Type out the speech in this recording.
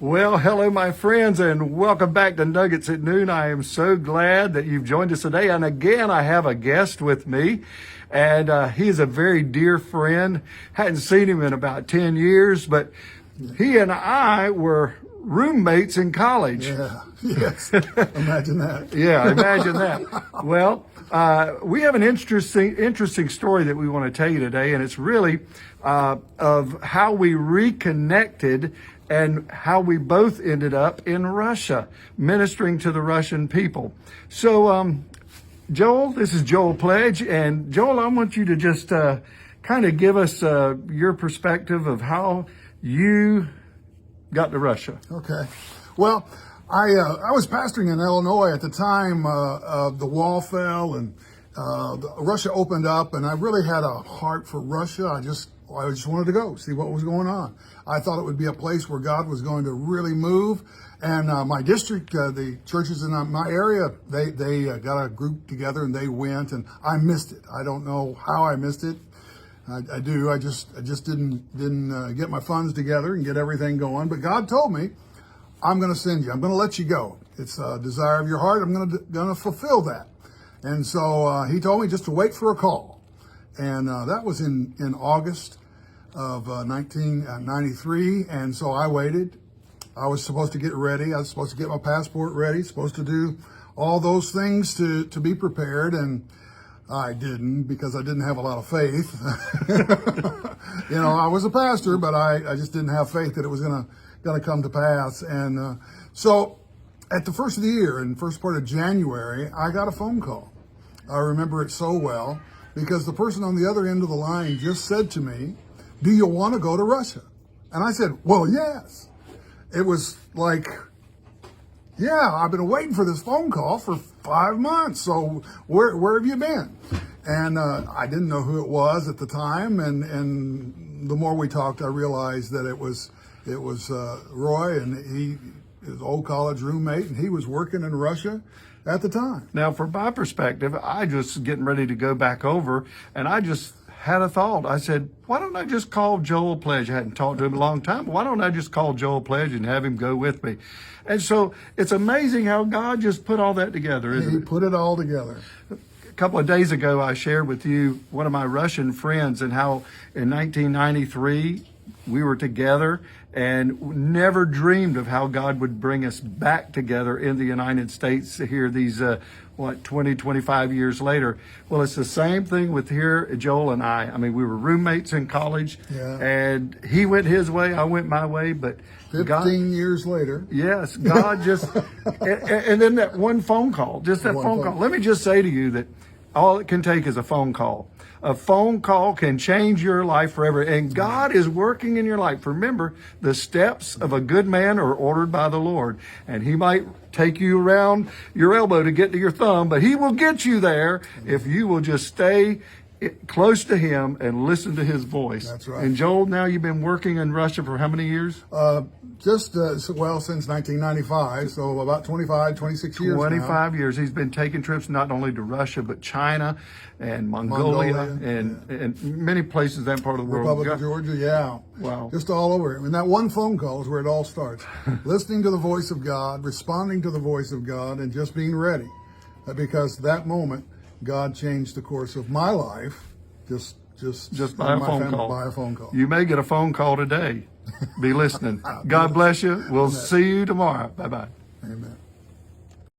Well, hello, my friends, and welcome back to Nuggets at Noon. I am so glad that you've joined us today. And again, I have a guest with me, and he is a very dear friend. Hadn't seen him in about 10 years, but he and I were roommates in college. Yeah, yes. Imagine that. Yeah, imagine that. Well, we have an interesting story that we want to tell you today, and it's really of how we reconnected and how we both ended up in Russia, ministering to the Russian people. So, Joel, this is Joel Pledge, and Joel, I want you to just kind of give us your perspective of how you got to Russia. Okay. Well, I was pastoring in Illinois at the time the wall fell and Russia opened up, and I really had a heart for Russia. I just wanted to go see what was going on. I thought it would be a place where God was going to really move. And my district, the churches in my area, they got a group together and they went, and I missed it. I don't know how I missed it. I do. I just didn't get my funds together and get everything going. But God told me, I'm going to send you. I'm going to let you go. It's a desire of your heart. I'm going to fulfill that. And so he told me just to wait for a call. And that was in August of 1993. And so I waited. I was supposed to get ready. I was supposed to get my passport ready, supposed to do all those things to be prepared. And I didn't, because I didn't have a lot of faith. I was a pastor, but I just didn't have faith that it was going to come to pass. And so at the first of the year, in the first part of January, I got a phone call. I remember it so well, because the person on the other end of the line just said to me, "Do you want to go to Russia?" And I said, "Well, yes." It was like, yeah, I've been waiting for this phone call for 5 months. So where have you been? And I didn't know who it was at the time. And the more we talked, I realized that it was Roy, and he his old college roommate, and he was working in Russia at the time. Now, from my perspective, I just getting ready to go back over, and I just had a thought. I said, why don't I just call Joel Pledge? I hadn't talked to him in a long time. Why don't I just call Joel Pledge and have him go with me? And so it's amazing how God just put all that together, isn't it? He put it all together. A couple of days ago, I shared with you one of my Russian friends and how in 1993, we were together and never dreamed of how God would bring us back together in the United States here these, 20, 25 years later. Well, it's the same thing with here, Joel and I. I mean, we were roommates in college, and he went his way, I went my way, but 15 years later. Yes, God just, and then that one phone call, just that phone call. Let me just say to you that all it can take is a phone call. A phone call can change your life forever. And God is working in your life. Remember, the steps of a good man are ordered by the Lord. And he might take you around your elbow to get to your thumb, but he will get you there if you will just stay close to him and listen to his voice. That's right. And Joel, now you've been working in Russia for how many years? Since 1995, so about 26 years 25 years. He's been taking trips not only to Russia, but China and Mongolia. And many places in that part of the world. Republic of Georgia, yeah. Wow. Just all over. And that one phone call is where it all starts. Listening to the voice of God, responding to the voice of God, and just being ready. Because that moment, God changed the course of my life just by a phone call. By a phone call. You may get a phone call today. Be listening. God bless you. We'll see you tomorrow. Bye-bye. Amen.